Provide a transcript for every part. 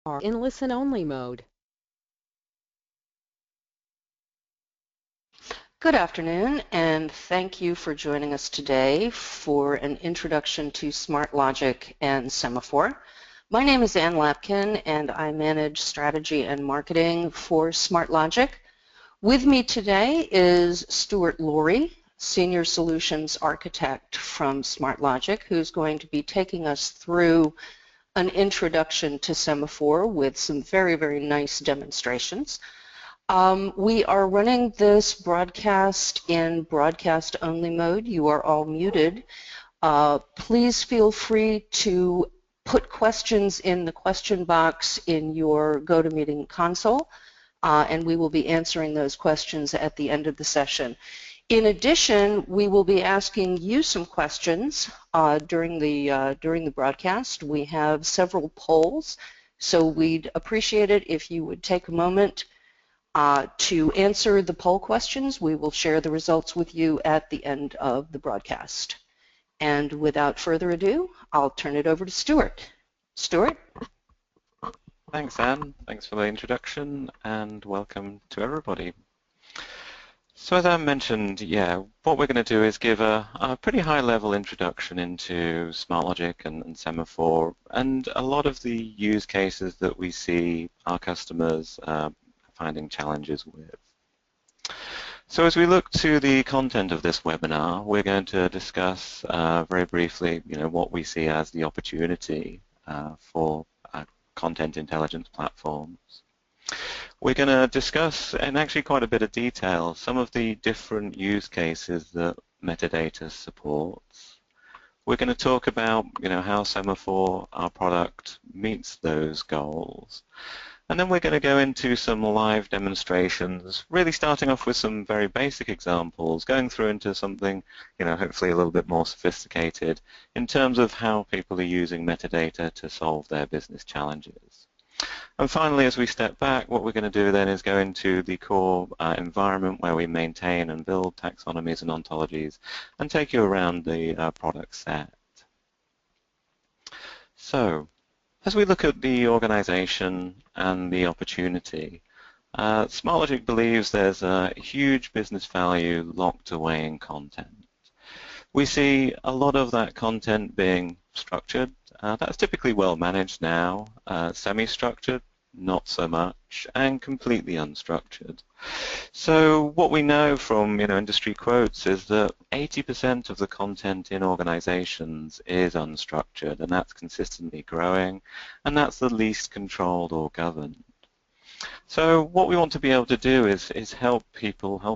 are in listen-only mode. Good afternoon, and thank you for joining us today for an introduction to Smartlogic and Semaphore. My name is Ann Lapkin, and I manage strategy and marketing for Smartlogic. With me today is Stuart Laurie, Senior Solutions Architect from Smartlogic, who's going to be taking us through an introduction to Semaphore with some very, very nice demonstrations. We are running this broadcast in broadcast-only mode. You are all muted. Please feel free to put questions in the question box in your GoToMeeting console, and we will be answering those questions at the end of the session. In addition, we will be asking you some questions during the broadcast. We have several polls, so we'd appreciate it if you would take a moment to answer the poll questions. We will share the results with you at the end of the broadcast. And without further ado, I'll turn it over to Stuart. Stuart? Thanks, Anne. Thanks for the introduction, and welcome to everybody. So as I mentioned, what we're going to do is give a pretty high-level introduction into Smartlogic and Semaphore, and a lot of the use cases that we see our customers finding challenges with. So as we look to the content of this webinar, we're going to discuss very briefly, what we see as the opportunity for content intelligence platforms. We're going to discuss, in actually quite a bit of detail, some of the different use cases that Metadata supports. We're going to talk about, how Semaphore, our product, meets those goals. And then we're going to go into some live demonstrations, really starting off with some very basic examples, going through into something, hopefully a little bit more sophisticated in terms of how people are using metadata to solve their business challenges. And finally, as we step back, what we're going to do then is go into the core environment where we maintain and build taxonomies and ontologies and take you around the product set. So, as we look at the organization and the opportunity, Smartlogic believes there's a huge business value locked away in content. We see a lot of that content being structured. That's typically well managed now, semi-structured, not so much, and completely unstructured. So what we know from industry quotes is that 80% of the content in organizations is unstructured, and that's consistently growing, and that's the least controlled or governed. So what we want to be able to do is help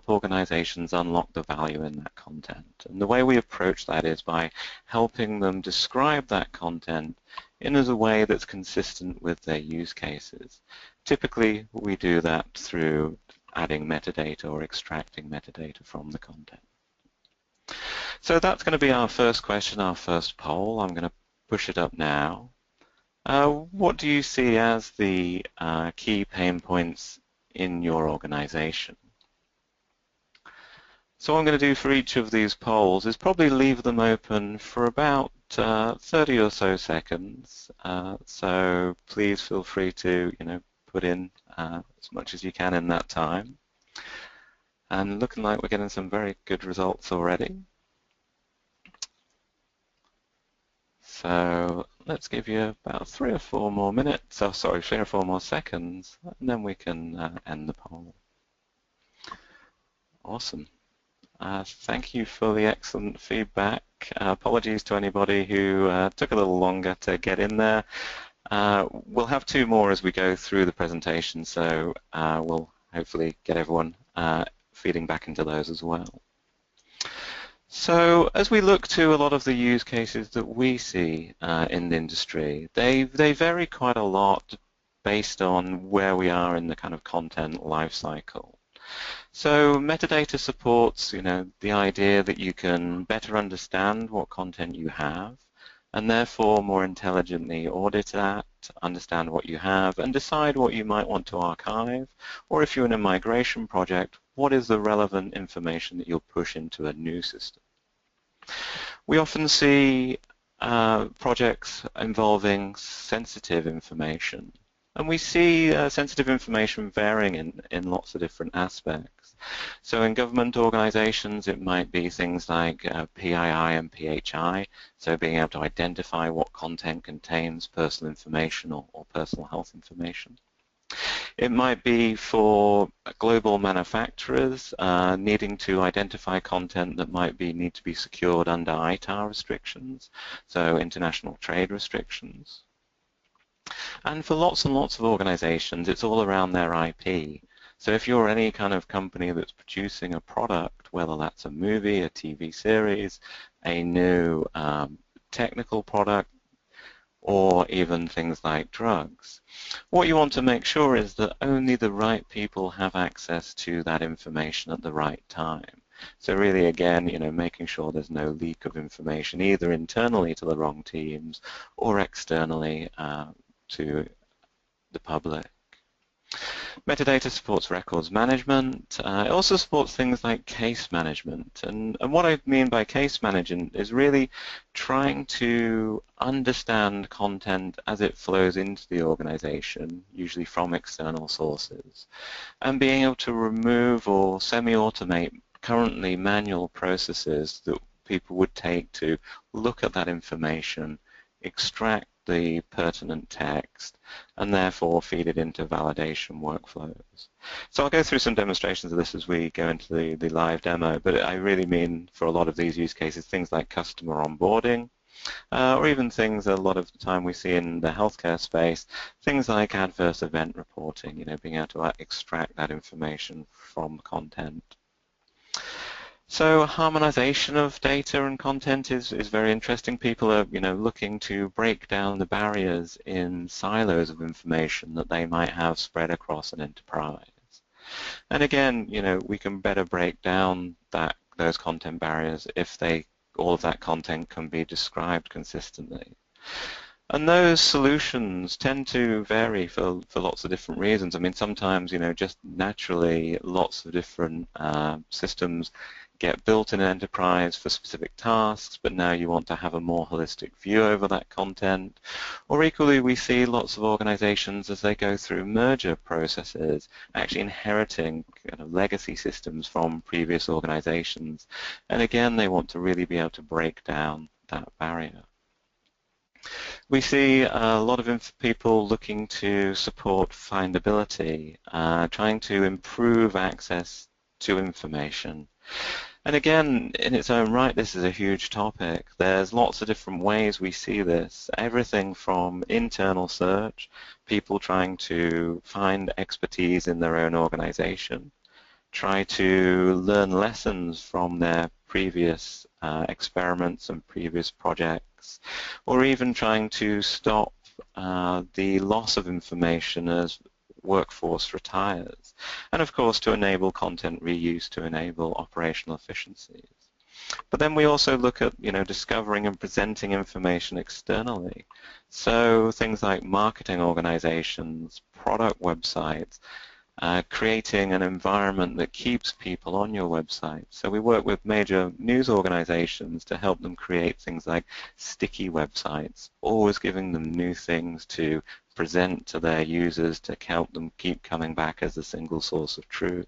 organizations unlock the value in that content. And the way we approach that is by helping them describe that content in a way that's consistent with their use cases. Typically, we do that through adding metadata or extracting metadata from the content. So that's going to be our first question, our first poll. I'm going to push it up now. What do you see as the key pain points in your organization? So what I'm going to do for each of these polls is probably leave them open for about 30 or so seconds. So please feel free to put in as much as you can in that time. And looking like we're getting some very good results already. So let's give you about 3 or 4 more minutes, 3 or 4 more seconds, and then we can end the poll. Awesome. Thank you for the excellent feedback. Apologies to anybody who took a little longer to get in there. We'll have 2 more as we go through the presentation, so we'll hopefully get everyone feeding back into those as well. So as we look to a lot of the use cases that we see in the industry, they vary quite a lot based on where we are in the kind of content life cycle. So metadata supports, the idea that you can better understand what content you have and therefore more intelligently audit that, understand what you have, and decide what you might want to archive, or if you're in a migration project, what is the relevant information that you'll push into a new system. We often see projects involving sensitive information. And we see sensitive information varying in lots of different aspects. So in government organizations, it might be things like PII and PHI, so being able to identify what content contains personal information or personal health information. It might be for global manufacturers needing to identify content that might need to be secured under ITAR restrictions, so international trade restrictions. And for lots and lots of organizations, it's all around their IP. So if you're any kind of company that's producing a product, whether that's a movie, a TV series, a new technical product, or even things like drugs, what you want to make sure is that only the right people have access to that information at the right time. So really, again, making sure there's no leak of information, either internally to the wrong teams or externally to the public. Metadata supports records management. It also supports things like case management. And what I mean by case management is really trying to understand content as it flows into the organization, usually from external sources, and being able to remove or semi-automate currently manual processes that people would take to look at that information, extract the pertinent text, and therefore feed it into validation workflows. So I'll go through some demonstrations of this as we go into the live demo, but I really mean for a lot of these use cases things like customer onboarding, or even things a lot of the time we see in the healthcare space, things like adverse event reporting, being able to extract that information from content. So harmonization of data and content is very interesting. People are, looking to break down the barriers in silos of information that they might have spread across an enterprise. And again, we can better break down those content barriers if all of that content can be described consistently. And those solutions tend to vary for lots of different reasons. I mean, sometimes, just naturally lots of different systems get built in an enterprise for specific tasks, but now you want to have a more holistic view over that content. Or equally, we see lots of organizations as they go through merger processes, actually inheriting legacy systems from previous organizations. And again, they want to really be able to break down that barrier. We see a lot of people looking to support findability, trying to improve access to information. And again, in its own right, this is a huge topic. There's lots of different ways we see this. Everything from internal search, people trying to find expertise in their own organization, try to learn lessons from their previous experiments and previous projects, or even trying to stop the loss of information as workforce retires, and of course to enable content reuse to enable operational efficiencies. But then we also look at discovering and presenting information externally. So things like marketing organizations, product websites, creating an environment that keeps people on your website. So we work with major news organizations to help them create things like sticky websites, always giving them new things to present to their users to help them keep coming back as a single source of truth.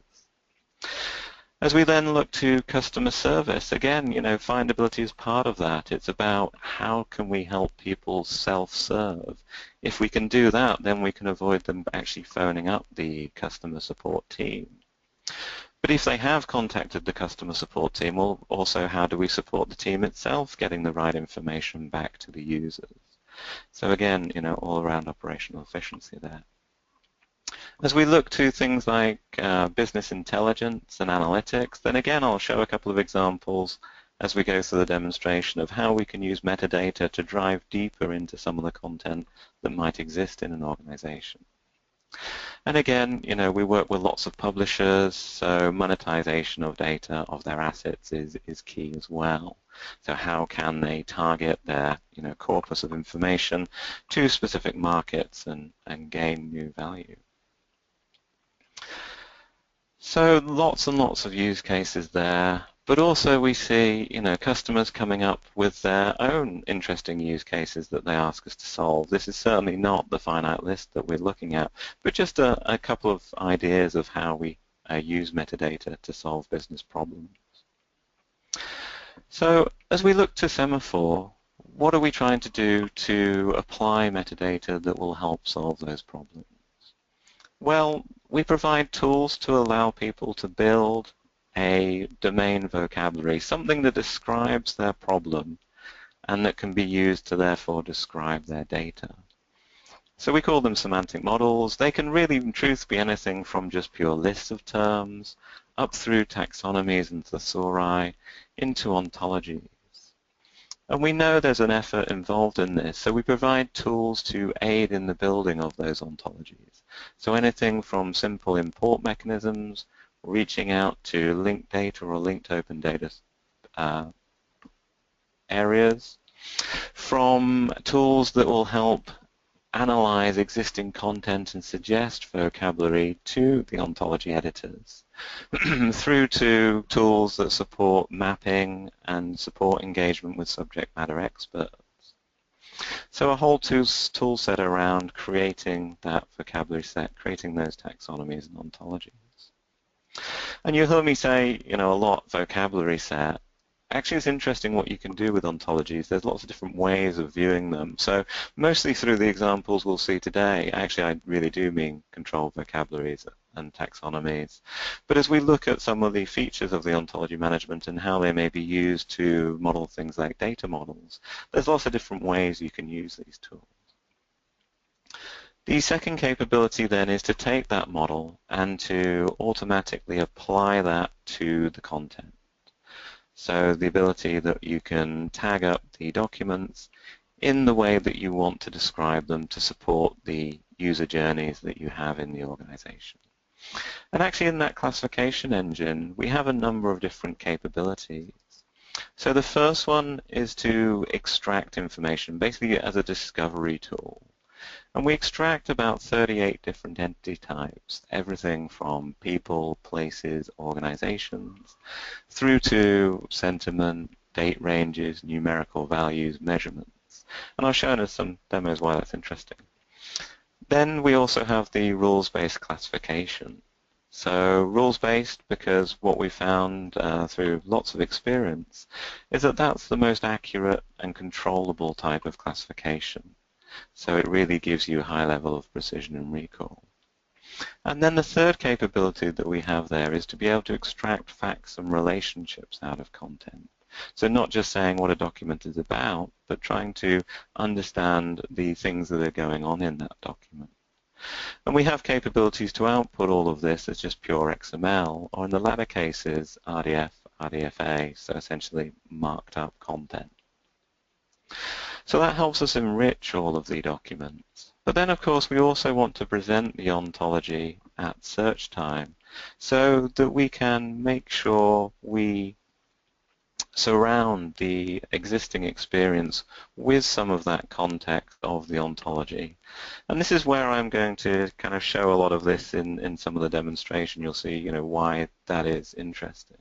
As we then look to customer service, again, findability is part of that. It's about how can we help people self-serve. If we can do that, then we can avoid them actually phoning up the customer support team. But if they have contacted the customer support team, well, also how do we support the team itself getting the right information back to the users? So again, all around operational efficiency there. As we look to things like business intelligence and analytics, then again I'll show a couple of examples as we go through the demonstration of how we can use metadata to drive deeper into some of the content that might exist in an organization. And again, we work with lots of publishers, so monetization of data of their assets is key as well. So how can they target their corpus of information to specific markets and gain new value? So lots and lots of use cases there. But also we see, customers coming up with their own interesting use cases that they ask us to solve. This is certainly not the finite list that we're looking at, but just a couple of ideas of how we use metadata to solve business problems. So as we look to Semaphore, what are we trying to do to apply metadata that will help solve those problems? Well, we provide tools to allow people to build a domain vocabulary, something that describes their problem and that can be used to therefore describe their data. So we call them semantic models. They can really, in truth, be anything from just pure lists of terms up through taxonomies and thesauri into ontologies. And we know there's an effort involved in this, so we provide tools to aid in the building of those ontologies. So anything from simple import mechanisms, reaching out to linked data or linked open data areas, from tools that will help analyze existing content and suggest vocabulary to the ontology editors, through to tools that support mapping and support engagement with subject matter experts. So a whole tool set around creating that vocabulary set, creating those taxonomies and ontologies. And you heard me say, a lot vocabulary set. Actually, it's interesting what you can do with ontologies. There's lots of different ways of viewing them. So mostly through the examples we'll see today, actually I really do mean controlled vocabularies and taxonomies. But as we look at some of the features of the ontology management and how they may be used to model things like data models, there's lots of different ways you can use these tools. The second capability then is to take that model and to automatically apply that to the content. So the ability that you can tag up the documents in the way that you want to describe them to support the user journeys that you have in the organization. And actually in that classification engine, we have a number of different capabilities. So the first one is to extract information, basically as a discovery tool. And we extract about 38 different entity types, everything from people, places, organizations, through to sentiment, date ranges, numerical values, measurements. And I've shown us some demos why that's interesting. Then we also have the rules-based classification. So rules-based because what we found through lots of experience is that that's the most accurate and controllable type of classification. So it really gives you a high level of precision and recall. And then the third capability that we have there is to be able to extract facts and relationships out of content. So not just saying what a document is about, but trying to understand the things that are going on in that document. And we have capabilities to output all of this as just pure XML, or in the latter cases, RDF, RDFA, so essentially marked up content. So that helps us enrich all of the documents. But then, of course, we also want to present the ontology at search time so that we can make sure we surround the existing experience with some of that context of the ontology. And this is where I'm going to kind of show a lot of this in some of the demonstration. You'll see, why that is interesting.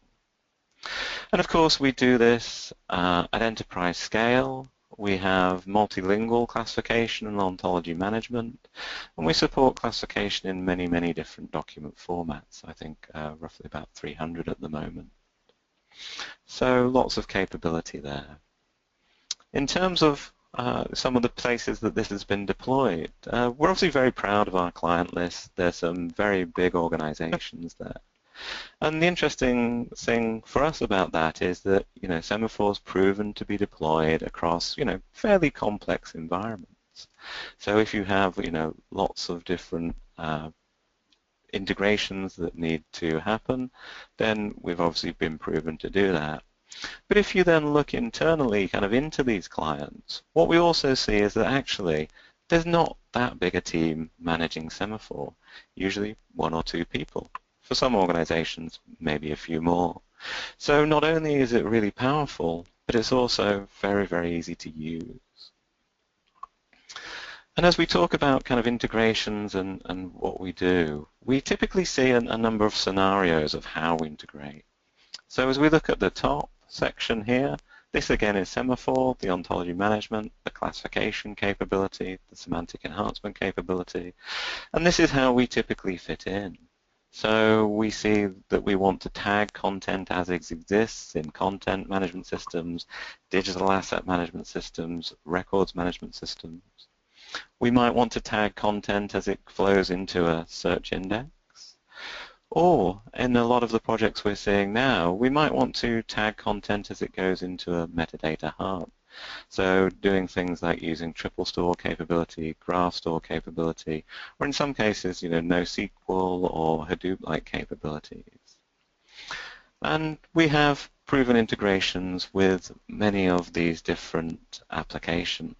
And of course, we do this at enterprise scale. We have multilingual classification and ontology management, and we support classification in many, many different document formats. I think roughly about 300 at the moment. So lots of capability there. In terms of some of the places that this has been deployed, we're obviously very proud of our client list. There's some very big organizations there. And the interesting thing for us about that is that, Semaphore's proven to be deployed across, fairly complex environments. So if you have, lots of different integrations that need to happen, then we've obviously been proven to do that. But if you then look internally kind of into these clients, what we also see is that actually there's not that big a team managing Semaphore, usually 1 or 2 people. For some organizations, maybe a few more. So not only is it really powerful, but it's also very, very easy to use. And as we talk about kind of integrations and what we do, we typically see a number of scenarios of how we integrate. So as we look at the top section here, this again is Semaphore, the ontology management, the classification capability, the semantic enhancement capability, and this is how we typically fit in. So we see that we want to tag content as it exists in content management systems, digital asset management systems, records management systems. We might want to tag content as it flows into a search index. Or, in a lot of the projects we're seeing now, we might want to tag content as it goes into a metadata hub. So doing things like using triple store capability, graph store capability, or in some cases, NoSQL or Hadoop-like capabilities. And we have proven integrations with many of these different applications.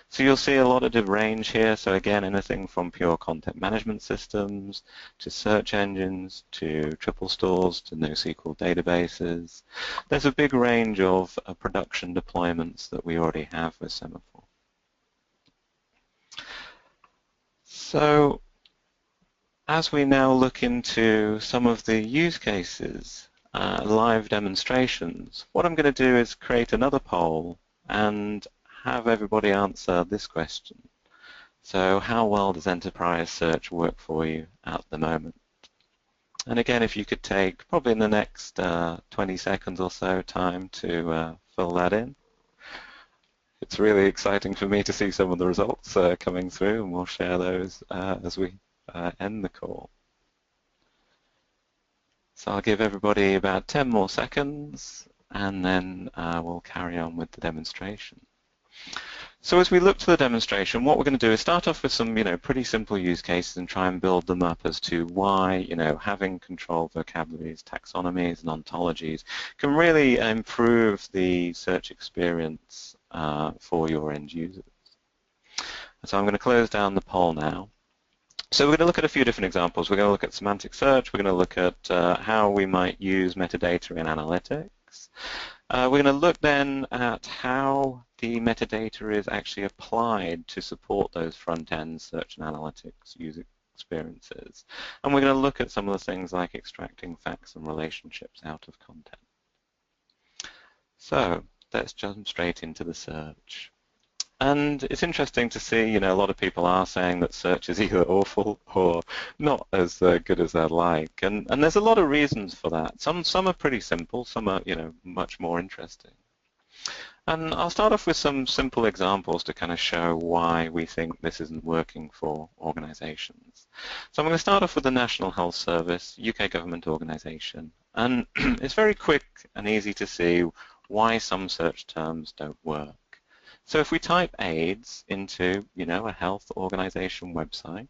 So you'll see a lot of range here. So again, anything from pure content management systems to search engines to triple stores to NoSQL databases. There's a big range of production deployments that we already have with Semaphore. So as we now look into some of the use cases, live demonstrations, what I'm going to do is create another poll and have everybody answer this question. So how well does enterprise search work for you at the moment? And again, if you could take probably in the next 20 seconds or so time to fill that in. It's really exciting for me to see some of the results coming through, and we'll share those as we end the call. So I'll give everybody about 10 more seconds, and then we'll carry on with the demonstration. So as we look to the demonstration, what we're going to do is start off with some, pretty simple use cases and try and build them up as to why, having controlled vocabularies, taxonomies, and ontologies can really improve the search experience for your end users. So I'm going to close down the poll now. So we're going to look at a few different examples. We're going to look at semantic search. We're going to look at how we might use metadata in analytics. We're going to look then at how the metadata is actually applied to support those front-end search and analytics user experiences. And we're going to look at some of the things like extracting facts and relationships out of content. So let's jump straight into the search. And it's interesting to see, a lot of people are saying that search is either awful or not as good as they'd like. And there's a lot of reasons for that. Some are pretty simple, some are, much more interesting. And I'll start off with some simple examples to kind of show why we think this isn't working for organizations. So I'm going to start off with the National Health Service, UK government organization. And it's very quick and easy to see why some search terms don't work. So if we type AIDS into, a health organization website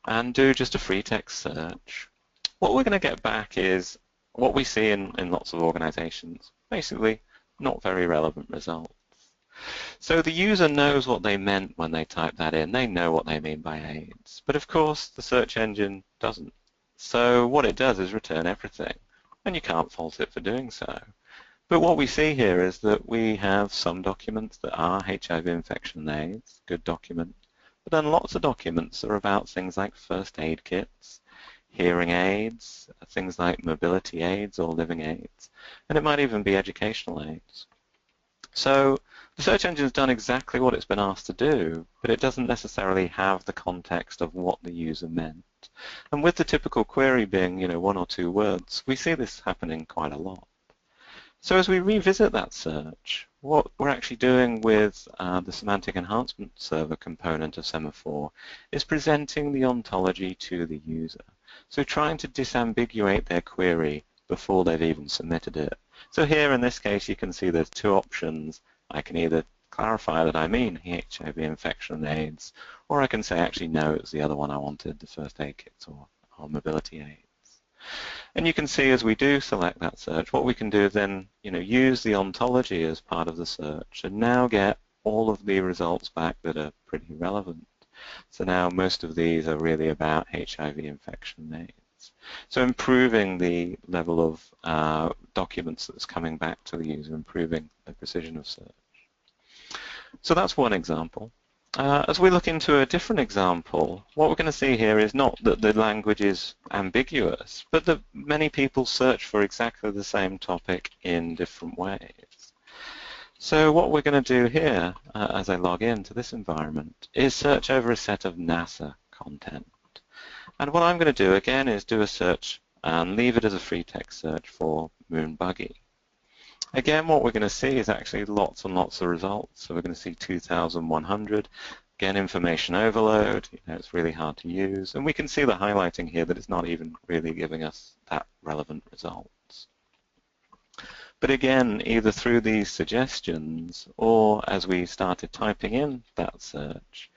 and do just a free text search, what we're going to get back is what we see in lots of organizations, basically not very relevant results. So the user knows what they meant when they type that in. They know what they mean by AIDS. But of course, the search engine doesn't. So what it does is return everything, and you can't fault it for doing so. But what we see here is that we have some documents that are HIV infection and AIDS, good document, but then lots of documents are about things like first aid kits, hearing aids, things like mobility aids or living aids, and it might even be educational aids. So the search engine has done exactly what it's been asked to do, but it doesn't necessarily have the context of what the user meant. And with the typical query being, one or two words, we see this happening quite a lot. So as we revisit that search, what we're actually doing with the semantic enhancement server component of Semaphore is presenting the ontology to the user. So trying to disambiguate their query before they've even submitted it. So here in this case you can see there's two options. I can either clarify that I mean HIV infection and AIDS, or I can say actually no, it was the other one I wanted, the first aid kits or mobility aids. And you can see as we do select that search, what we can do is then, use the ontology as part of the search and now get all of the results back that are pretty relevant. So now most of these are really about HIV infection and AIDS. So improving the level of documents that's coming back to the user, improving the precision of search. So that's one example. As we look into a different example, what we're going to see here is not that the language is ambiguous, but that many people search for exactly the same topic in different ways. So what we're going to do here, as I log into this environment, is search over a set of NASA content. And what I'm going to do again is do a search and leave it as a free text search for moon buggy. Again, what we're going to see is actually lots and lots of results. So we're going to see 2,100. Again, information overload. It's really hard to use. And we can see the highlighting here that it's not even really giving us that relevant results. But again, either through these suggestions or as we started typing in that search,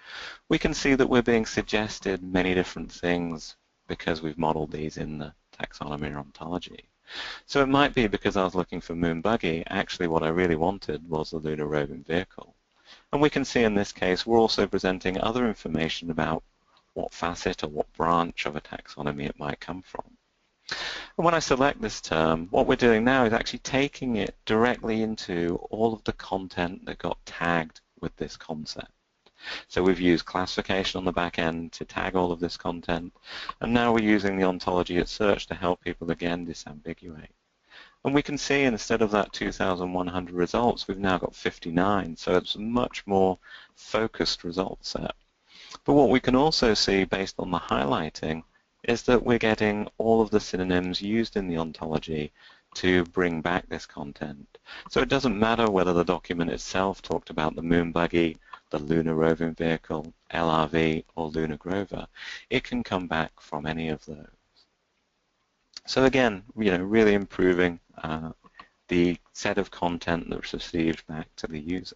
we can see that we're being suggested many different things because we've modeled these in the taxonomy or ontology. So it might be because I was looking for moon buggy, actually what I really wanted was the lunar roving vehicle. And we can see in this case we're also presenting other information about what facet or what branch of a taxonomy it might come from. And when I select this term, what we're doing now is actually taking it directly into all of the content that got tagged with this concept. So we've used classification on the back end to tag all of this content, and now we're using the ontology at search to help people again disambiguate. And we can see instead of that 2,100 results, we've now got 59, so it's a much more focused result set. But what we can also see based on the highlighting is that we're getting all of the synonyms used in the ontology to bring back this content. So it doesn't matter whether the document itself talked about the moon buggy, the lunar roving vehicle, LRV, or lunar grover. It can come back from any of those. So again, really improving the set of content that's received back to the user.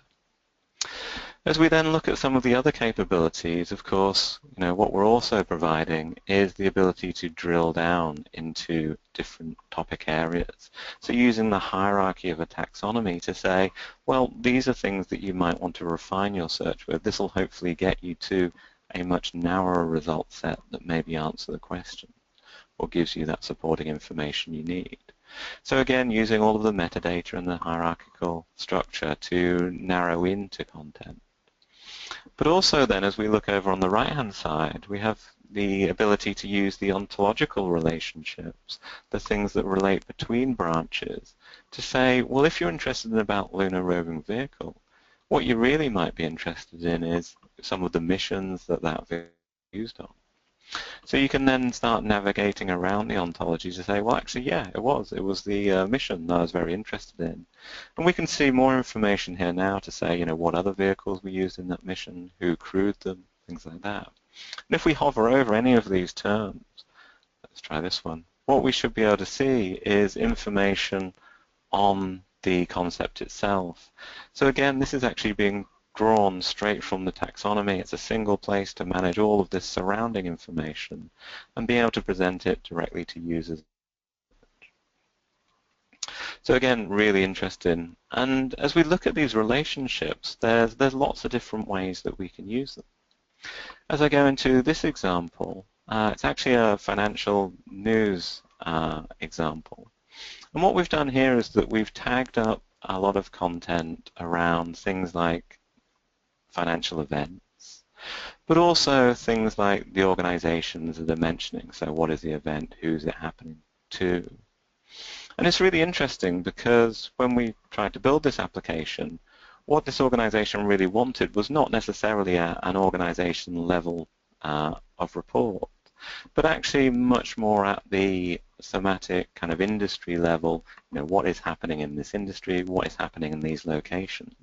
As we then look at some of the other capabilities, of course, what we're also providing is the ability to drill down into different topic areas. So using the hierarchy of a taxonomy to say, well, these are things that you might want to refine your search with. This will hopefully get you to a much narrower result set that maybe answer the question or gives you that supporting information you need. So again, using all of the metadata and the hierarchical structure to narrow into content. But also then, as we look over on the right-hand side, we have the ability to use the ontological relationships, the things that relate between branches, to say, well, if you're interested in about lunar roving vehicle, what you really might be interested in is some of the missions that vehicle is used on. So you can then start navigating around the ontology to say, well, actually, yeah, it was the mission that I was very interested in. And we can see more information here now to say, what other vehicles were used in that mission, who crewed them, things like that. And if we hover over any of these terms, let's try this one, what we should be able to see is information on the concept itself. So again, this is actually being drawn straight from the taxonomy. It's a single place to manage all of this surrounding information and be able to present it directly to users. So again, really interesting. And as we look at these relationships, there's lots of different ways that we can use them. As I go into this example, it's actually a financial news example. And what we've done here is that we've tagged up a lot of content around things like financial events, but also things like the organizations that they're mentioning. So what is the event? Who's it happening to? And it's really interesting because when we tried to build this application, what this organization really wanted was not necessarily an organization level of report, but actually much more at the thematic kind of industry level, what is happening in this industry, what is happening in these locations.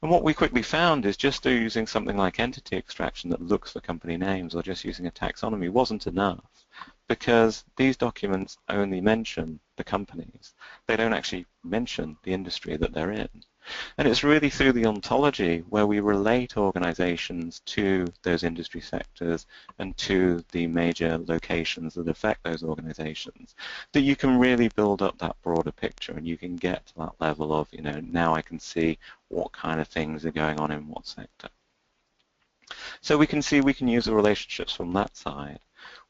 And what we quickly found is just using something like entity extraction that looks for company names or just using a taxonomy wasn't enough, because these documents only mention the companies. They don't actually mention the industry that they're in. And it's really through the ontology where we relate organizations to those industry sectors and to the major locations that affect those organizations that you can really build up that broader picture, and you can get to that level of, now I can see what kind of things are going on in what sector. So we can see we can use the relationships from that side.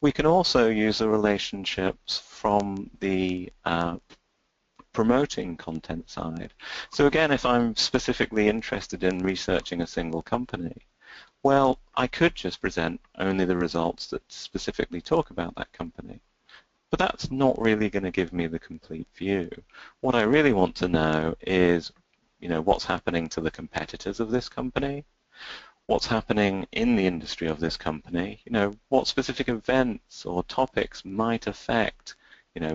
We can also use the relationships from the promoting content side. So again, if I'm specifically interested in researching a single company, Well, I could just present only the results that specifically talk about that company. But that's not really going to give me the complete view. What I really want to know is, what's happening to the competitors of this company, what's happening in the industry of this company, what specific events or topics might affect,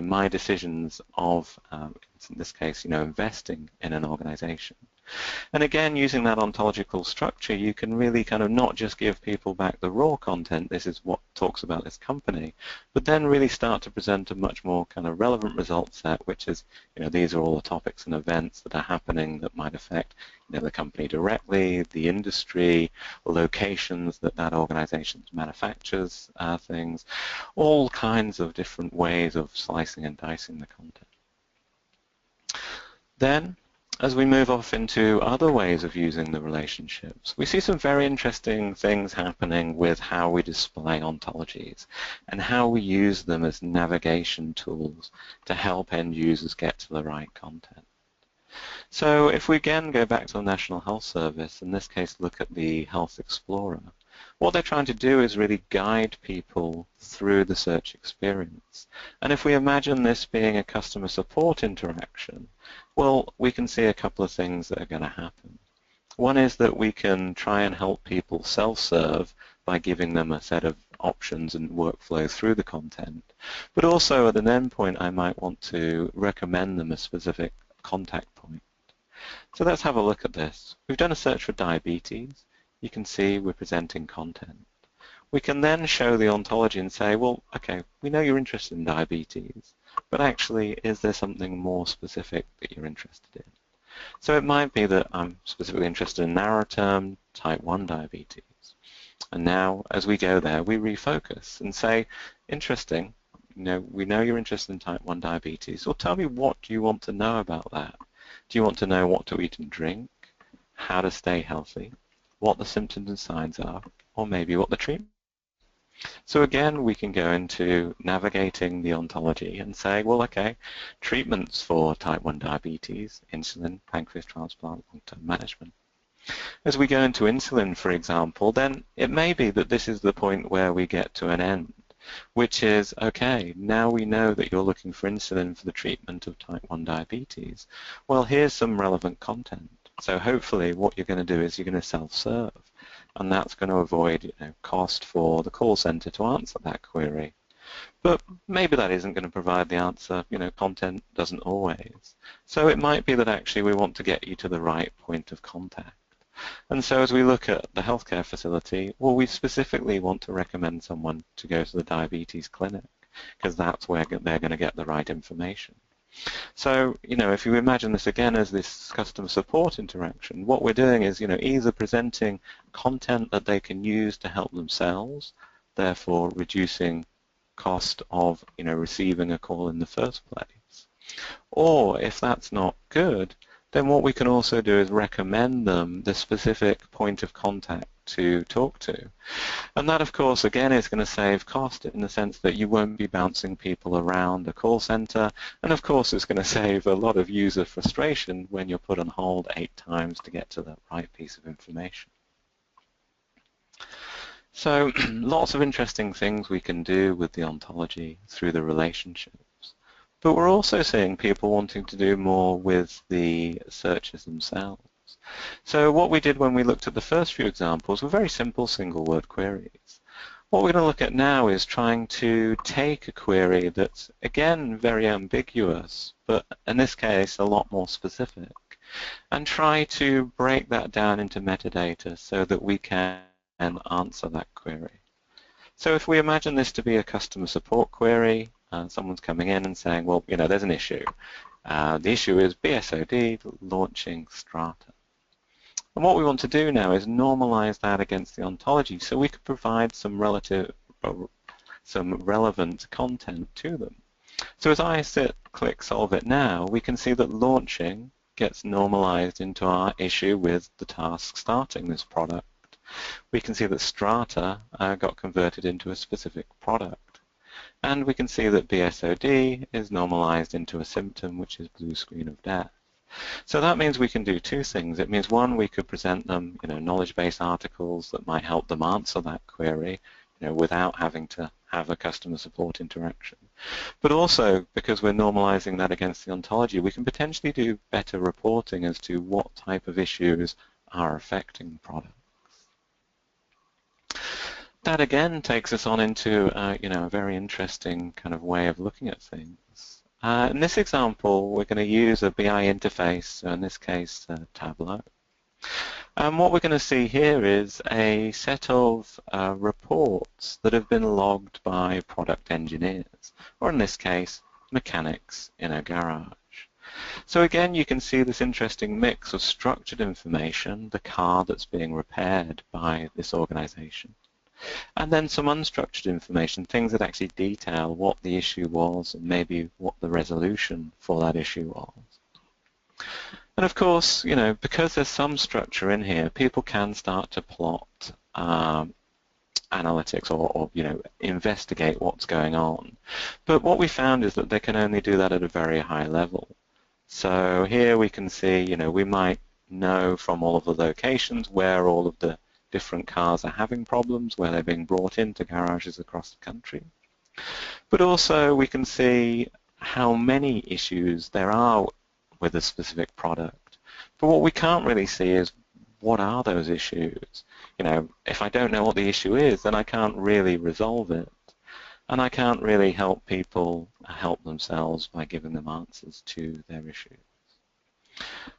my decisions of, in this case, investing in an organization. And again, using that ontological structure, you can really kind of not just give people back the raw content, this is what talks about this company, but then really start to present a much more kind of relevant result set, which is, these are all the topics and events that are happening that might affect, the company directly, the industry, locations that that organization manufactures things, all kinds of different ways of slicing and dicing the content. Then, as we move off into other ways of using the relationships, we see some very interesting things happening with how we display ontologies and how we use them as navigation tools to help end users get to the right content. So if we again go back to the National Health Service, in this case look at the Health Explorer, what they're trying to do is really guide people through the search experience. And if we imagine this being a customer support interaction, well, we can see a couple of things that are going to happen. One is that we can try and help people self-serve by giving them a set of options and workflow through the content. But also at an endpoint, I might want to recommend them a specific contact point. So let's have a look at this. We've done a search for diabetes. You can see we're presenting content. We can then show the ontology and say, well, okay, we know you're interested in diabetes, but actually, is there something more specific that you're interested in? So it might be that I'm specifically interested in narrow term type 1 diabetes. And now, as we go there, we refocus and say, interesting, we know you're interested in type 1 diabetes, so tell me what do you want to know about that? Do you want to know what to eat and drink, how to stay healthy, what the symptoms and signs are, or maybe what the treatment? So again, we can go into navigating the ontology and say, well, okay, treatments for type 1 diabetes, insulin, pancreas transplant, long-term management. As we go into insulin, for example, then it may be that this is the point where we get to an end, which is, okay, now we know that you're looking for insulin for the treatment of type 1 diabetes. Well, here's some relevant content. So hopefully what you're going to do is you're going to self-serve, and that's going to avoid cost for the call center to answer that query. But maybe that isn't going to provide the answer. Content doesn't always. So it might be that actually we want to get you to the right point of contact. And so as we look at the healthcare facility, well, we specifically want to recommend someone to go to the diabetes clinic because that's where they're going to get the right information. So, if you imagine this again as this customer support interaction, what we're doing is, either presenting content that they can use to help themselves, therefore reducing cost of, receiving a call in the first place. Or if that's not good, then what we can also do is recommend them the specific point of contact to talk to. And that, of course, again, is going to save cost in the sense that you won't be bouncing people around a call center. And, of course, it's going to save a lot of user frustration when you're put on hold 8 times to get to the right piece of information. So lots of interesting things we can do with the ontology through the relationships. But we're also seeing people wanting to do more with the searches themselves. So what we did when we looked at the first few examples were very simple single-word queries. What we're going to look at now is trying to take a query that's, again, very ambiguous, but in this case, a lot more specific, and try to break that down into metadata so that we can answer that query. So if we imagine this to be a customer support query, someone's coming in and saying, well, there's an issue. The issue is BSOD launching Strata. And what we want to do now is normalize that against the ontology so we could provide some relevant content to them. So as I click Solve It Now, we can see that launching gets normalized into our issue with the task starting this product. We can see that Strata got converted into a specific product. And we can see that BSOD is normalized into a symptom, which is blue screen of death. So that means we can do two things. It means, one, we could present them, knowledge-based articles that might help them answer that query, without having to have a customer support interaction. But also, because we're normalizing that against the ontology, we can potentially do better reporting as to what type of issues are affecting products. That again takes us on into a very interesting kind of way of looking at things. In this example, we're going to use a BI interface, so in this case, Tableau. And what we're going to see here is a set of reports that have been logged by product engineers, or in this case, mechanics in a garage. So again, you can see this interesting mix of structured information, the car that's being repaired by this organization, and then some unstructured information, things that actually detail what the issue was and maybe what the resolution for that issue was. And of course, because there's some structure in here, people can start to plot analytics or investigate what's going on. But what we found is that they can only do that at a very high level. So here we can see, we might know from all of the locations where all of the different cars are having problems, where they're being brought into garages across the country. But also we can see how many issues there are with a specific product. But what we can't really see is what are those issues. If I don't know what the issue is, then I can't really resolve it. And I can't really help people help themselves by giving them answers to their issues.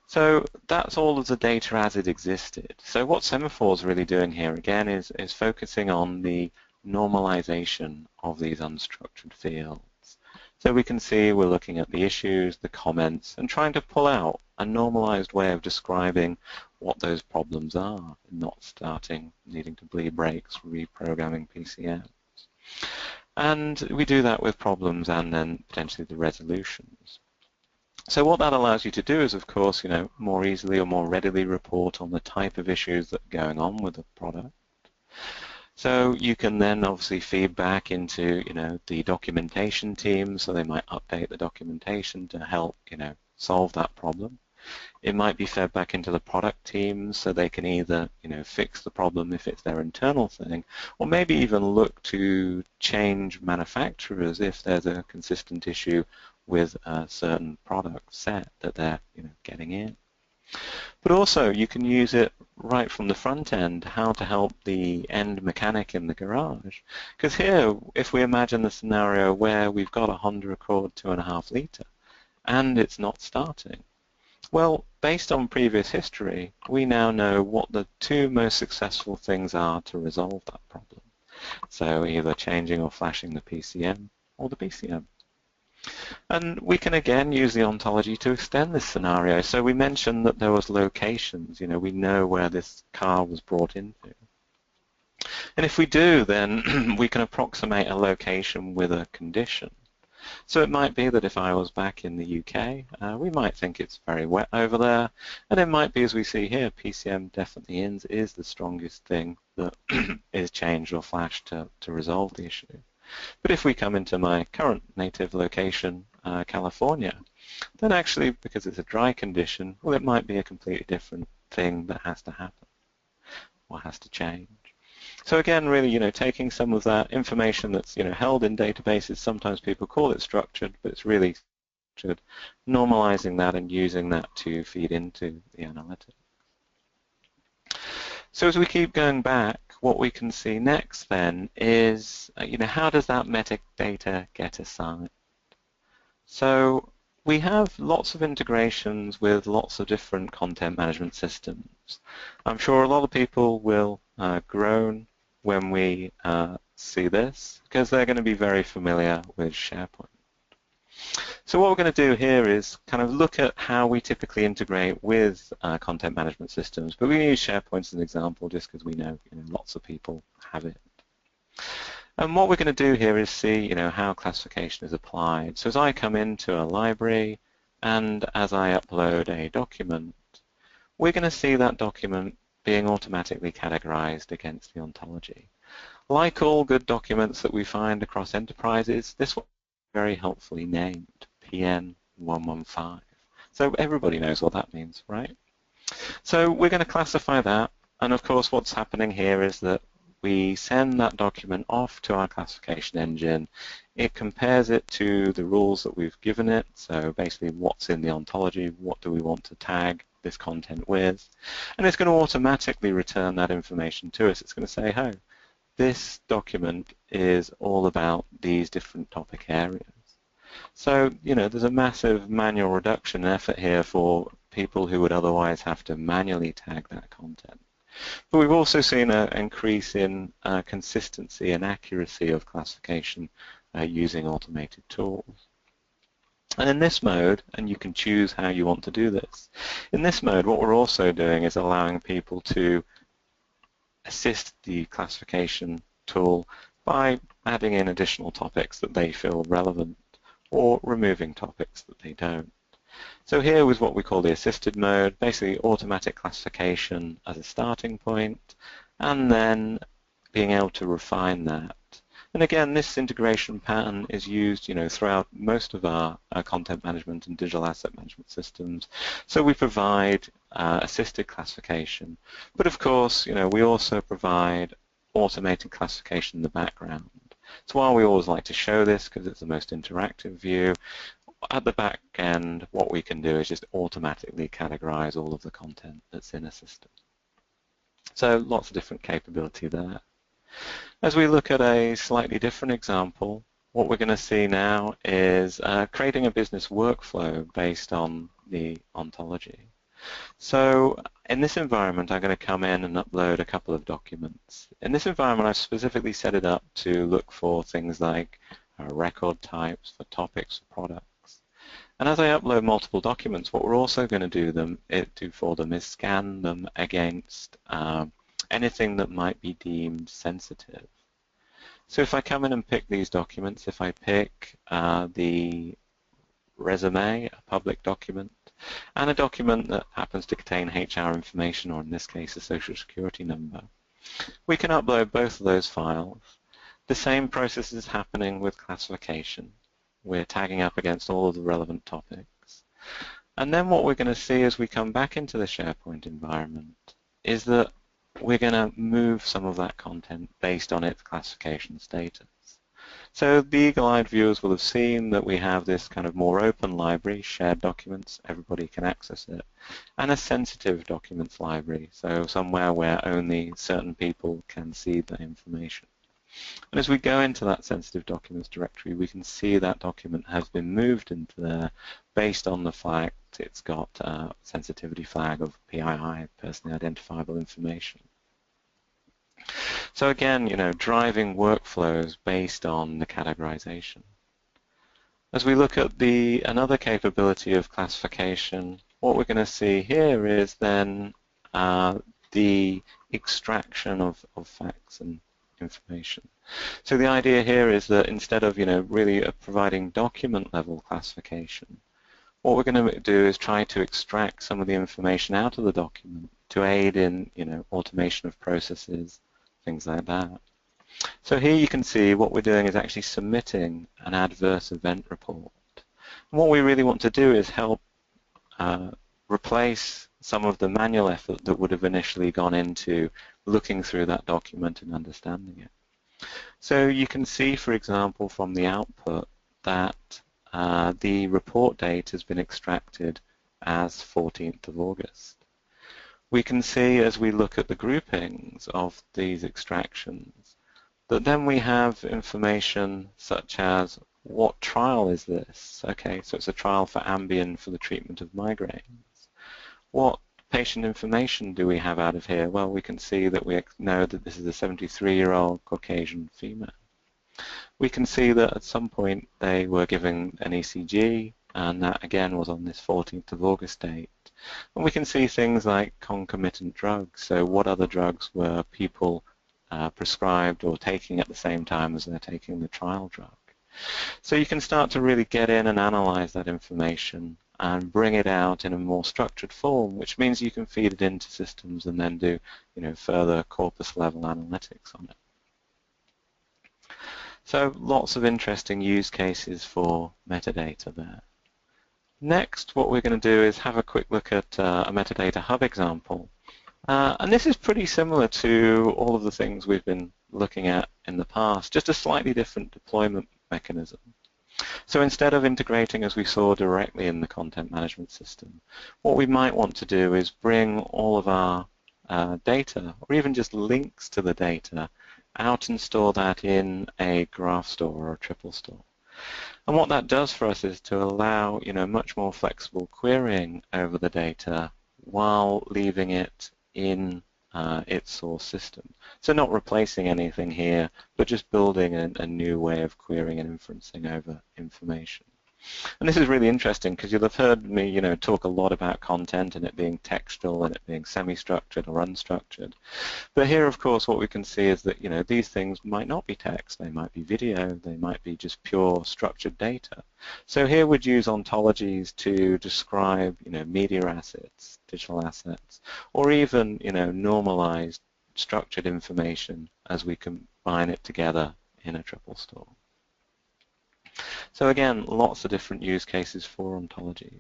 So that's all of the data as it existed. So what Semaphore is really doing here again is focusing on the normalization of these unstructured fields. So we can see we're looking at the issues, the comments, and trying to pull out a normalized way of describing what those problems are, and not needing to bleed breaks, reprogramming PCMs. And we do that with problems and then potentially the resolutions. So what that allows you to do is, of course, more easily or more readily report on the type of issues that are going on with the product. So you can then obviously feed back into, the documentation team, so they might update the documentation to help, solve that problem. It might be fed back into the product teams, so they can either, fix the problem if it's their internal thing, or maybe even look to change manufacturers if there's a consistent issue with a certain product set that they're getting in. But also you can use it right from the front end, how to help the end mechanic in the garage. Because here, if we imagine the scenario where we've got a Honda Accord 2.5 litre and it's not starting, well, based on previous history, we now know what the two most successful things are to resolve that problem. So either changing or flashing the PCM or the PCM. And we can again use the ontology to extend this scenario. So we mentioned that there was locations, we know where this car was brought into. And if we do, then we can approximate a location with a condition. So it might be that if I was back in the UK, we might think it's very wet over there. And it might be, as we see here, PCM definitely is the strongest thing that is changed or flashed to resolve the issue. But if we come into my current native location, California, then actually, because it's a dry condition, well, it might be a completely different thing that has to happen or has to change. So again, really, taking some of that information that's, held in databases, sometimes people call it structured, but it's really structured, normalizing that and using that to feed into the analytics. So as we keep going back, what we can see next then is, how does that metadata get assigned? So we have lots of integrations with lots of different content management systems. I'm sure a lot of people will groan when we see this, because they're going to be very familiar with SharePoint. So what we're going to do here is kind of look at how we typically integrate with content management systems, but we use SharePoint as an example just because we know, lots of people have it. And what we're going to do here is see, how classification is applied. So as I come into a library and as I upload a document, we're going to see that document being automatically categorized against the ontology. Like all good documents that we find across enterprises, this one is very helpfully named PN115. So everybody knows what that means, right? So we're going to classify that, and of course what's happening here is that we send that document off to our classification engine. It compares it to the rules that we've given it, so basically what's in the ontology, what do we want to tag this content with, and it's going to automatically return that information to us. It's going to say, oh, this document is all about these different topic areas. So, there's a massive manual reduction effort here for people who would otherwise have to manually tag that content. But we've also seen an increase in consistency and accuracy of classification using automated tools. And in this mode, and you can choose how you want to do this, in this mode what we're also doing is allowing people to assist the classification tool by adding in additional topics that they feel relevant or removing topics that they don't. So here was what we call the assisted mode, basically automatic classification as a starting point, and then being able to refine that. And again, this integration pattern is used, throughout most of our content management and digital asset management systems. So we provide assisted classification, but of course, we also provide automated classification in the background. So while we always like to show this because it's the most interactive view, at the back end, what we can do is just automatically categorize all of the content that's in a system. So lots of different capability there. As we look at a slightly different example, what we're going to see now is creating a business workflow based on the ontology. So in this environment, I'm going to come in and upload a couple of documents. In this environment, I've specifically set it up to look for things like record types, for topics, for products. And as I upload multiple documents, what we're also going to do for them is scan them against anything that might be deemed sensitive. So if I come in and pick these documents, if I pick the resume, a public document, and a document that happens to contain HR information, or in this case a social security number, we can upload both of those files. The same process is happening with classification. We're tagging up against all of the relevant topics. And then what we're going to see as we come back into the SharePoint environment is that we're going to move some of that content based on its classification status. So the eagle-eyed viewers will have seen that we have this kind of more open library, shared documents, everybody can access it, and a sensitive documents library, so somewhere where only certain people can see the information. And as we go into that sensitive documents directory, we can see that document has been moved into there based on the fact it's got a sensitivity flag of PII, personally identifiable information. So again, driving workflows based on the categorization. As we look at another capability of classification, what we're going to see here is then the extraction of facts and information. So the idea here is that instead of really providing document level classification, what we're going to do is try to extract some of the information out of the document to aid in automation of processes, things like that. So here you can see what we're doing is actually submitting an adverse event report. And what we really want to do is help replace some of the manual effort that would have initially gone into looking through that document and understanding it. So you can see, for example, from the output that the report date has been extracted as 14th of August. We can see as we look at the groupings of these extractions that then we have information such as what trial is this? Okay, so it's a trial for Ambien for the treatment of migraines. What patient information do we have out of here? Well, we can see that we know that this is a 73-year-old Caucasian female. We can see that at some point they were given an ECG, and that again was on this 14th of August date. And we can see things like concomitant drugs, so what other drugs were people prescribed or taking at the same time as they're taking the trial drug. So you can start to really get in and analyze that information and bring it out in a more structured form, which means you can feed it into systems and then do further corpus level analytics on it. So lots of interesting use cases for metadata there. Next, what we're going to do is have a quick look at a metadata hub example. And this is pretty similar to all of the things we've been looking at in the past, just a slightly different deployment mechanism. So instead of integrating, as we saw, directly in the content management system, what we might want to do is bring all of our data, or even just links to the data, out and store that in a graph store or a triple store. And what that does for us is to allow, much more flexible querying over the data while leaving it in its source system. So not replacing anything here, but just building a new way of querying and inferencing over information. And this is really interesting because you'll have heard me, talk a lot about content and it being textual and it being semi-structured or unstructured. But here, of course, what we can see is that, these things might not be text. They might be video. They might be just pure structured data. So here we'd use ontologies to describe, media assets, digital assets, or even, normalized structured information as we combine it together in a triple store. So again, lots of different use cases for ontologies.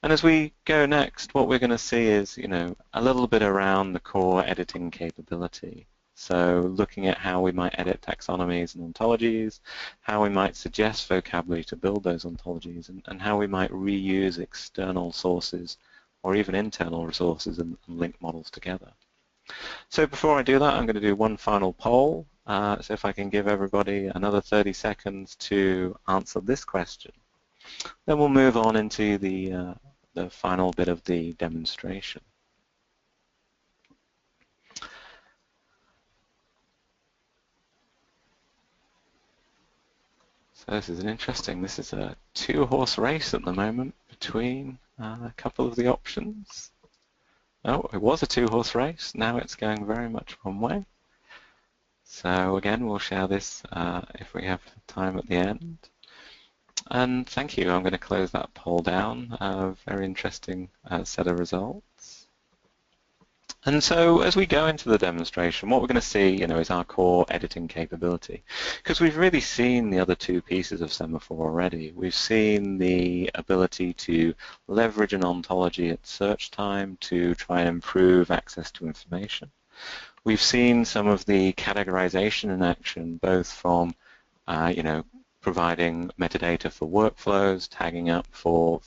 And as we go next, what we're going to see is, a little bit around the core editing capability. So looking at how we might edit taxonomies and ontologies, how we might suggest vocabulary to build those ontologies, and how we might reuse external sources or even internal resources and link models together. So before I do that, I'm going to do one final poll. So if I can give everybody another 30 seconds to answer this question, then we'll move on into the final bit of the demonstration. So this is this is a two-horse race at the moment between a couple of the options. Oh, it was a two-horse race. Now it's going very much one way. So again, we'll share this if we have time at the end. And thank you. I'm going to close that poll down. Very interesting set of results. And so as we go into the demonstration, what we're going to see, is our core editing capability. Because we've really seen the other two pieces of Semaphore already. We've seen the ability to leverage an ontology at search time to try and improve access to information. We've seen some of the categorization in action, both from, providing metadata for workflows, tagging up for,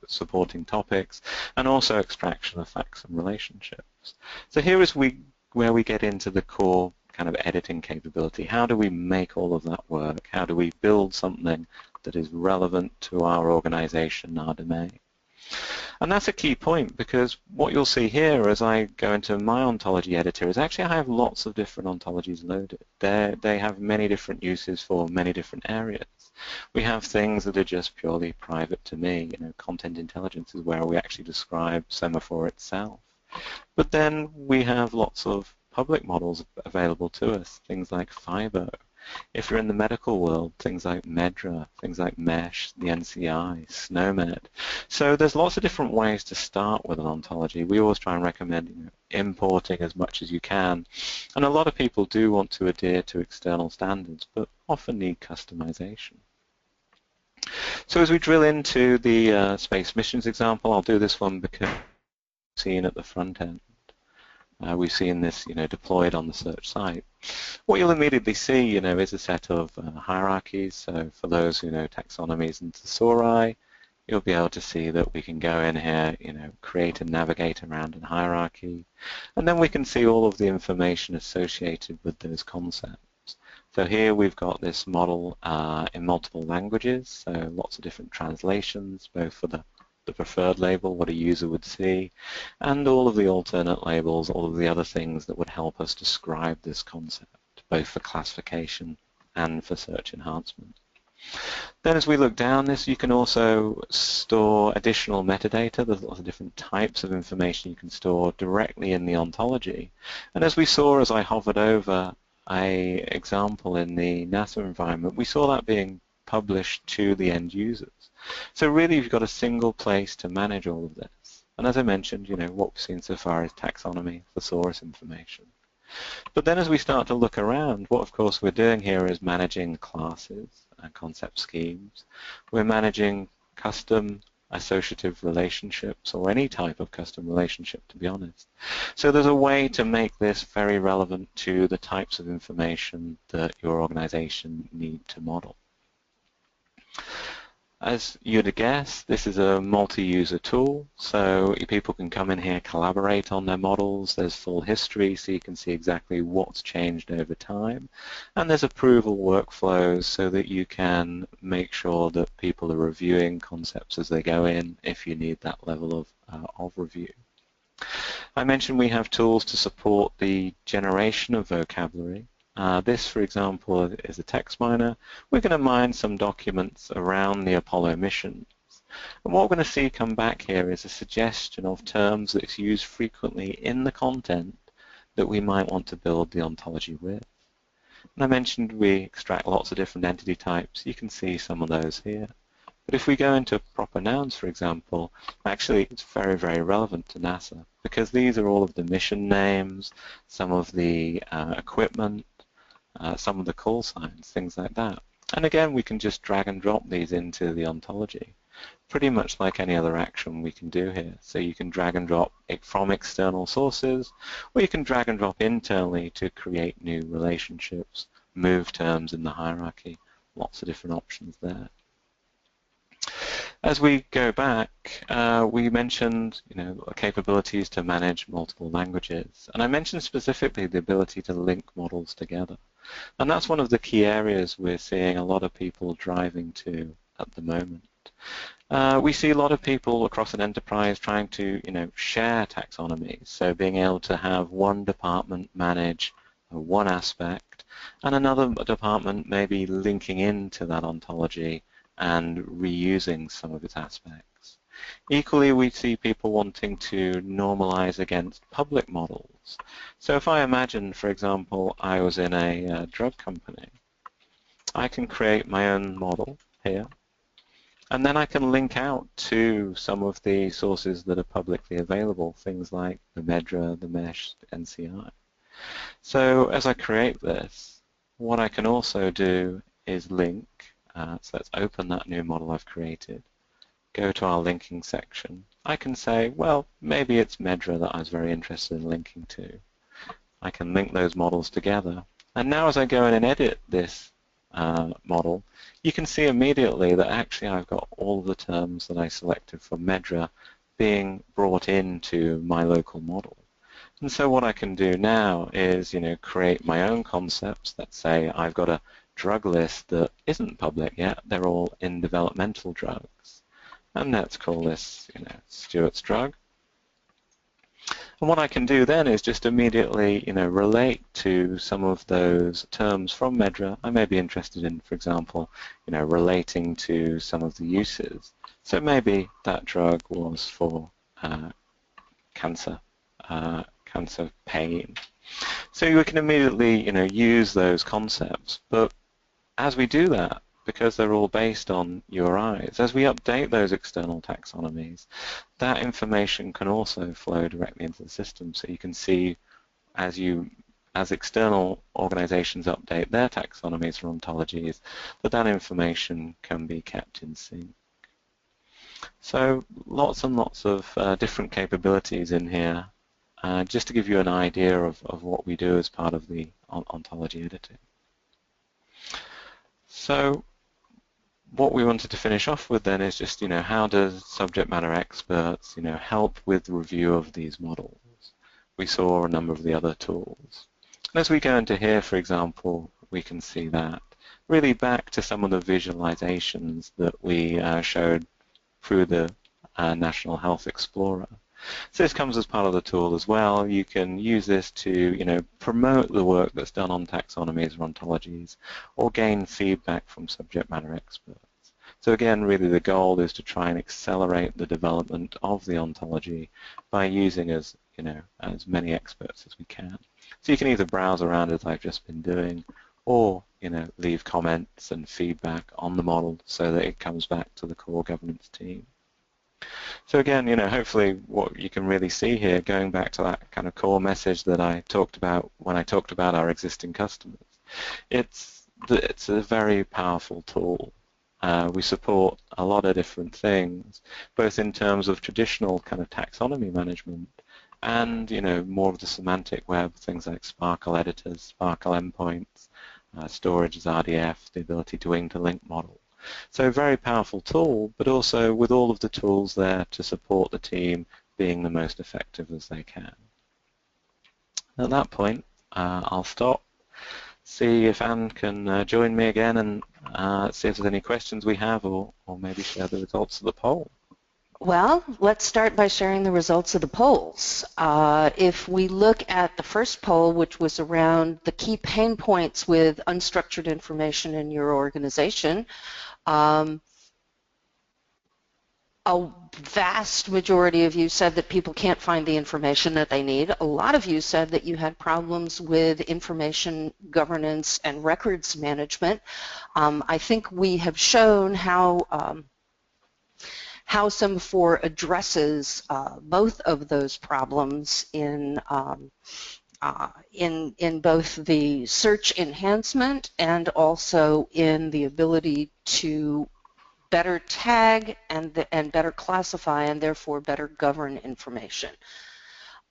supporting topics, and also extraction of facts and relationships. So here is where we get into the core kind of editing capability. How do we make all of that work? How do we build something that is relevant to our organization, our domain? And that's a key point, because what you'll see here as I go into my ontology editor is actually I have lots of different ontologies loaded. They have many different uses for many different areas. We have things that are just purely private to me. Content intelligence is where we actually describe Semaphore itself. But then we have lots of public models available to us, things like Fibo. If you're in the medical world, things like Medra, things like Mesh, the NCI, SNOMED. So there's lots of different ways to start with an ontology. We always try and recommend importing as much as you can. And a lot of people do want to adhere to external standards, but often need customization. So as we drill into the space missions example, I'll do this one because we've seen at the front end. We've seen this, deployed on the search site. What you'll immediately see, is a set of hierarchies. So for those who know taxonomies and thesauri, you'll be able to see that we can go in here, create and navigate around a hierarchy, and then we can see all of the information associated with those concepts. So here we've got this model in multiple languages, so lots of different translations, both for the preferred label, what a user would see, and all of the alternate labels, all of the other things that would help us describe this concept, both for classification and for search enhancement. Then as we look down this, you can also store additional metadata. There's lots of different types of information you can store directly in the ontology. And as we saw as I hovered over an example in the NASA environment, we saw that being published to the end users. So really you've got a single place to manage all of this. And as I mentioned, what we've seen so far is taxonomy, thesaurus information. But then as we start to look around, what of course we're doing here is managing classes and concept schemes. We're managing custom associative relationships or any type of custom relationship, to be honest. So there's a way to make this very relevant to the types of information that your organization need to model. As you'd guess, this is a multi-user tool, so people can come in here, collaborate on their models. There's full history, so you can see exactly what's changed over time. And there's approval workflows so that you can make sure that people are reviewing concepts as they go in if you need that level of review. I mentioned we have tools to support the generation of vocabulary. This, for example, is a text miner. We're going to mine some documents around the Apollo missions. And what we're going to see come back here is a suggestion of terms that's used frequently in the content that we might want to build the ontology with. And I mentioned we extract lots of different entity types. You can see some of those here. But if we go into proper nouns, for example, actually it's very, very relevant to NASA because these are all of the mission names, some of the equipment, some of the call signs, things like that. And again, we can just drag and drop these into the ontology, pretty much like any other action we can do here. So you can drag and drop it from external sources, or you can drag and drop internally to create new relationships, move terms in the hierarchy, lots of different options there. As we go back, we mentioned capabilities to manage multiple languages, and I mentioned specifically the ability to link models together. And that's one of the key areas we're seeing a lot of people driving to at the moment. We see a lot of people across an enterprise trying to share taxonomies, so being able to have one department manage one aspect and another department maybe linking into that ontology and reusing some of its aspects. Equally, we see people wanting to normalize against public models. So if I imagine, for example, I was in a drug company, I can create my own model here, and then I can link out to some of the sources that are publicly available, things like the MEDRA, the MESH, NCI. So as I create this, what I can also do is link. So let's open that new model I've created. Go to our linking section. I can say, well, maybe it's MEDRA that I was very interested in linking to. I can link those models together. And now as I go in and edit this model, you can see immediately that actually I've got all of the terms that I selected from MEDRA being brought into my local model. And so what I can do now is, create my own concepts. Let's say I've got a drug list that isn't public yet. They're all in developmental drugs. And let's call this, Stuart's drug. And what I can do then is just immediately, relate to some of those terms from MEDRA. I may be interested in, for example, relating to some of the uses. So maybe that drug was for cancer pain. So you can immediately, use those concepts. But as we do that, because they're all based on URIs, as we update those external taxonomies, that information can also flow directly into the system. So you can see as external organizations update their taxonomies or ontologies, that information can be kept in sync. So lots and lots of different capabilities in here, just to give you an idea of what we do as part of the ontology editing. So what we wanted to finish off with then is just, how does subject matter experts, help with the review of these models? We saw a number of the other tools. And as we go into here, for example, we can see that really back to some of the visualizations that we showed through the National Health Explorer. So this comes as part of the tool as well. You can use this to, promote the work that's done on taxonomies or ontologies, or gain feedback from subject matter experts. So again, really the goal is to try and accelerate the development of the ontology by using as many experts as we can. So you can either browse around as I've just been doing, or leave comments and feedback on the model so that it comes back to the core governance team. So again, hopefully what you can really see here, going back to that kind of core message that I talked about when I talked about our existing customers, it's a very powerful tool. We support a lot of different things, both in terms of traditional kind of taxonomy management and, more of the semantic web, things like Sparkle editors, Sparkle endpoints, storage as RDF, the ability to interlink model. So a very powerful tool, but also with all of the tools there to support the team being the most effective as they can. At that point, I'll stop, see if Anne can join me again, and see if there's any questions we have, or maybe share the results of the poll. Well, let's start by sharing the results of the polls. If we look at the first poll, which was around the key pain points with unstructured information in your organization, a vast majority of you said that people can't find the information that they need. A lot of you said that you had problems with information governance and records management. I think we have shown how Semaphore addresses both of those problems in both the search enhancement and also in the ability to better tag and better classify and therefore better govern information.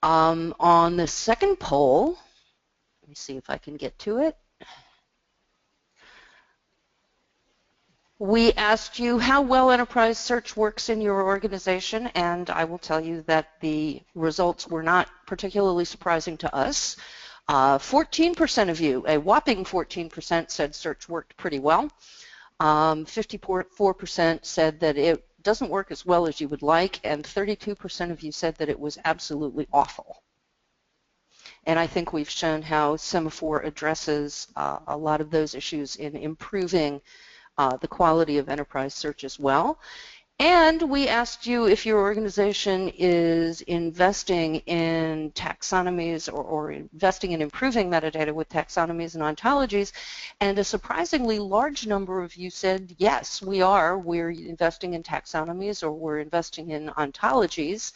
On the second poll, let me see if I can get to it. We asked you how well enterprise search works in your organization, and I will tell you that the results were not particularly surprising to us. 14% of you, a whopping 14%, said search worked pretty well. 54% said that it doesn't work as well as you would like, and 32% of you said that it was absolutely awful. And I think we've shown how Semaphore addresses a lot of those issues in improving the quality of enterprise search as well. And we asked you if your organization is investing in taxonomies or investing in improving metadata with taxonomies and ontologies, and a surprisingly large number of you said, yes, we are. We're investing in taxonomies or we're investing in ontologies.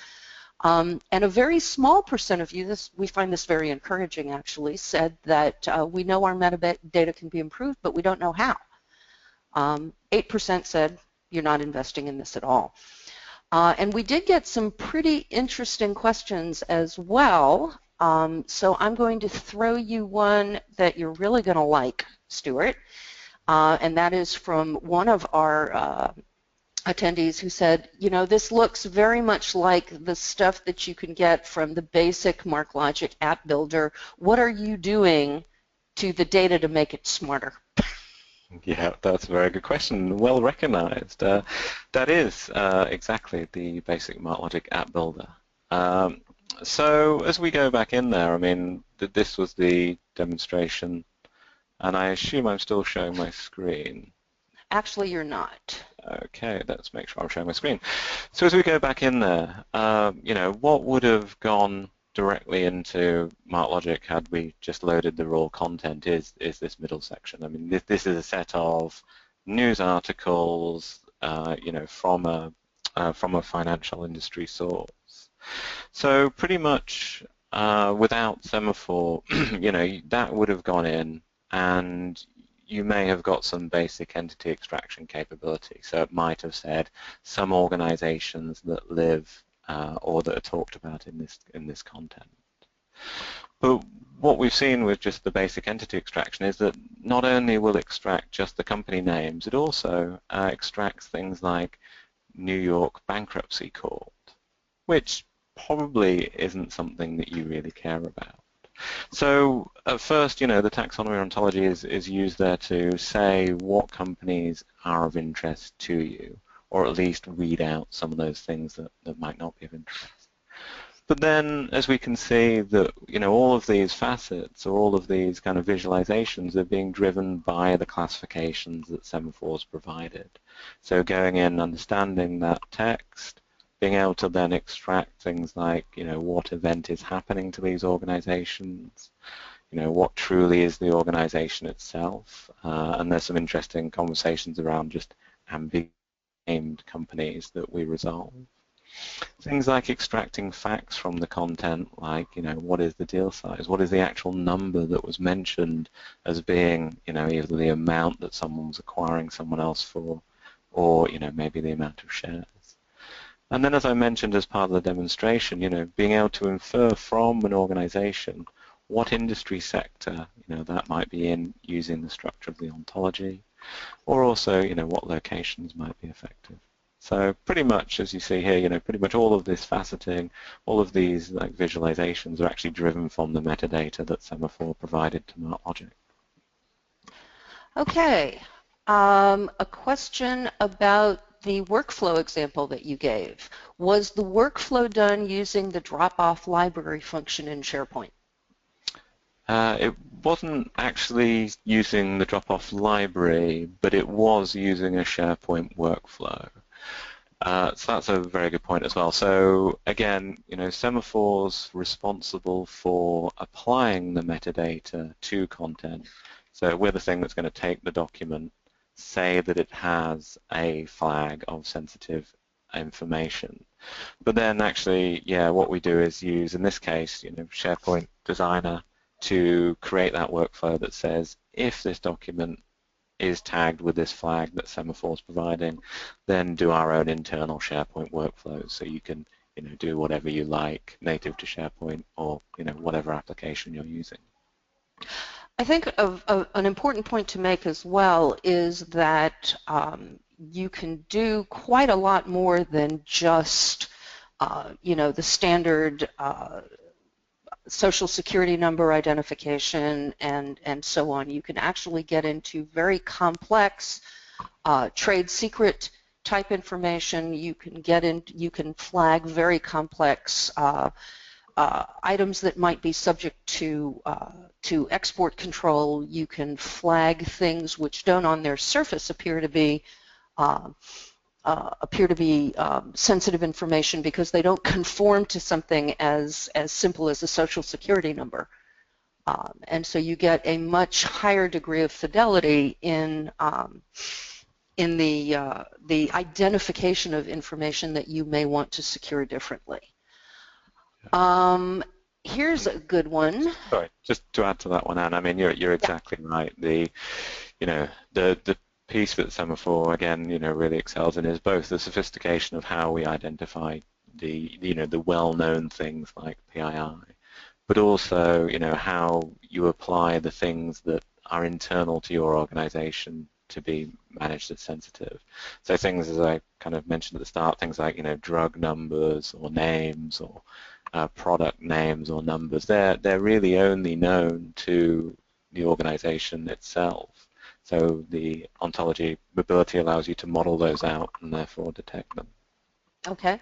And a very small percent of you, we find this very encouraging actually, said that we know our metadata can be improved, but we don't know how. 8% said you're not investing in this at all. And we did get some pretty interesting questions as well. So I'm going to throw you one that you're really going to like, Stuart. And that is from one of our attendees who said, this looks very much like the stuff that you can get from the basic Smartlogic app builder. What are you doing to the data to make it smarter? Yeah, that's a very good question. Well recognized. That is exactly the basic Smartlogic app builder. So as we go back in there, I mean, this was the demonstration, and I assume I'm still showing my screen. Actually, you're not. Okay, let's make sure I'm showing my screen. So as we go back in there, what would have gone directly into Smartlogic had we just loaded the raw content is this middle section. I mean, this is a set of news articles, from a financial industry source. So pretty much without Semaphore, that would have gone in, and you may have got some basic entity extraction capability. So it might have said some organizations that live or that are talked about in this content. But what we've seen with just the basic entity extraction is that not only will extract just the company names, it also extracts things like New York Bankruptcy Court, which probably isn't something that you really care about. So at first, the taxonomy ontology is used there to say what companies are of interest to you, or at least read out some of those things that might not be of interest. But then, as we can see, that all of these facets or all of these kind of visualizations are being driven by the classifications that Semaphore's provided. So going in, understanding that text, being able to then extract things like, what event is happening to these organizations, what truly is the organization itself, and there's some interesting conversations around just ambiguous named companies that we resolve. Things like extracting facts from the content, like, what is the deal size? What is the actual number that was mentioned as being, either the amount that someone was acquiring someone else for, or maybe the amount of shares. And then, as I mentioned as part of the demonstration, being able to infer from an organization what industry sector that might be in using the structure of the ontology, or also what locations might be effective. So pretty much, as you see here, pretty much all of this faceting, all of these visualizations are actually driven from the metadata that Semaphore provided to Smartlogic. Okay, a question about the workflow example that you gave. Was the workflow done using the drop-off library function in SharePoint? It wasn't actually using the drop-off library, but it was using a SharePoint workflow. So that's a very good point as well. So again, Semaphore's responsible for applying the metadata to content. So we're the thing that's going to take the document, say that it has a flag of sensitive information. But then actually, what we do is use, in this case, SharePoint Designer to create that workflow that says if this document is tagged with this flag that Semaphore's providing, then do our own internal SharePoint workflows so you can do whatever you like native to SharePoint or whatever application you're using. I think an important point to make as well is that you can do quite a lot more than just the standard social security number identification and so on. You can actually get into very complex trade secret type information. You can flag very complex items that might be subject to export control. You can flag things which don't on their surface appear to be sensitive information because they don't conform to something as simple as a social security number. And so you get a much higher degree of fidelity in the identification of information that you may want to secure differently. Here's a good one. Sorry, just to add to that one, Anne. I mean, you're exactly right. The piece that Semaphore again, really excels in is both the sophistication of how we identify the well-known things like PII, but also how you apply the things that are internal to your organization to be managed as sensitive. So things, as I kind of mentioned at the start, things like drug numbers or names or product names or numbers, they're really only known to the organization itself. So the ontology ability allows you to model those out and therefore detect them. Okay.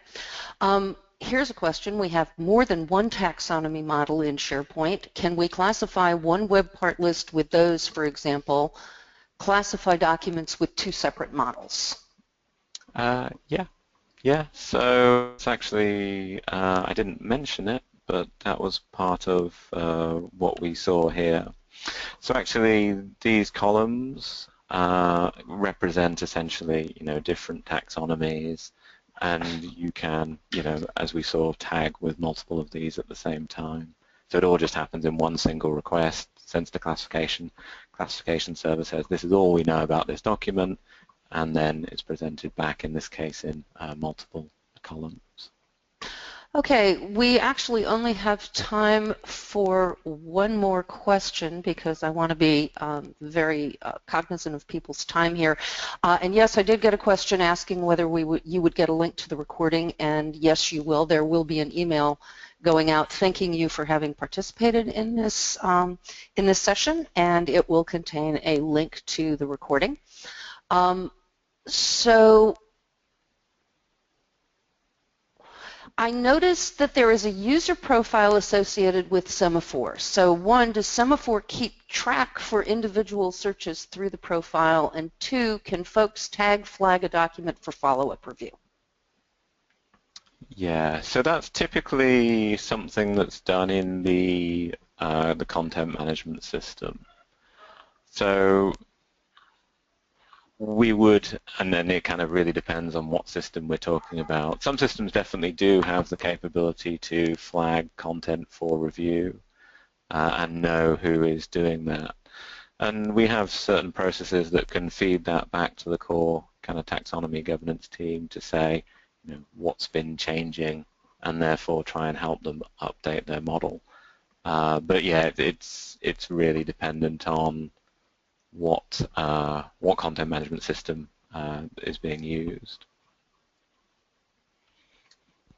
Here's a question. We have more than one taxonomy model in SharePoint. Can we classify one web part list with those, for example, classify documents with two separate models? Yeah. So it's actually, I didn't mention it, but that was part of what we saw here. So actually, these columns represent essentially, different taxonomies, and you can, as we saw, tag with multiple of these at the same time. So it all just happens in one single request, sends to classification. Classification server says, this is all we know about this document, and then it's presented back, in this case, in multiple columns. Okay, we actually only have time for one more question because I want to be very cognizant of people's time here. And yes, I did get a question asking whether you would get a link to the recording, and yes, you will. There will be an email going out thanking you for having participated in this session, and it will contain a link to the recording. So I noticed that there is a user profile associated with Semaphore. So one, does Semaphore keep track for individual searches through the profile? And two, can folks tag flag a document for follow-up review? Yeah, so that's typically something that's done in the content management system. So we would, and then it kind of really depends on what system we're talking about. Some systems definitely do have the capability to flag content for review and know who is doing that. And we have certain processes that can feed that back to the core kind of taxonomy governance team to say, what's been changing, and therefore try and help them update their model. But yeah, it's really dependent on what content management system is being used.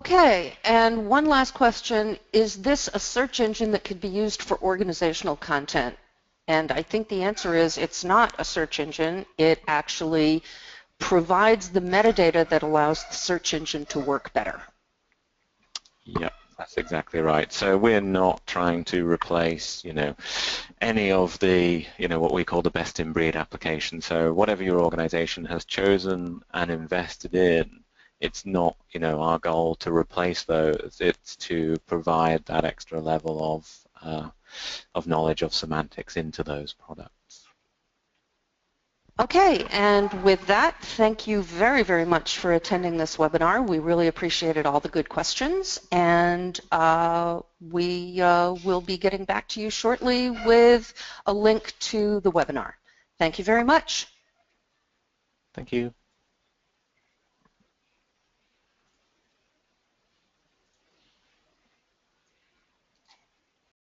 Okay, and one last question. Is this a search engine that could be used for organizational content? And I think the answer is it's not a search engine. It actually provides the metadata that allows the search engine to work better. Yep, that's exactly right. So we're not trying to replace, any of the, what we call the best in breed application. So whatever your organization has chosen and invested in, it's not, our goal to replace those. It's to provide that extra level of knowledge of semantics into those products. Okay, and with that, thank you very, very much for attending this webinar. We really appreciated all the good questions, and we will be getting back to you shortly with a link to the webinar. Thank you very much. Thank you.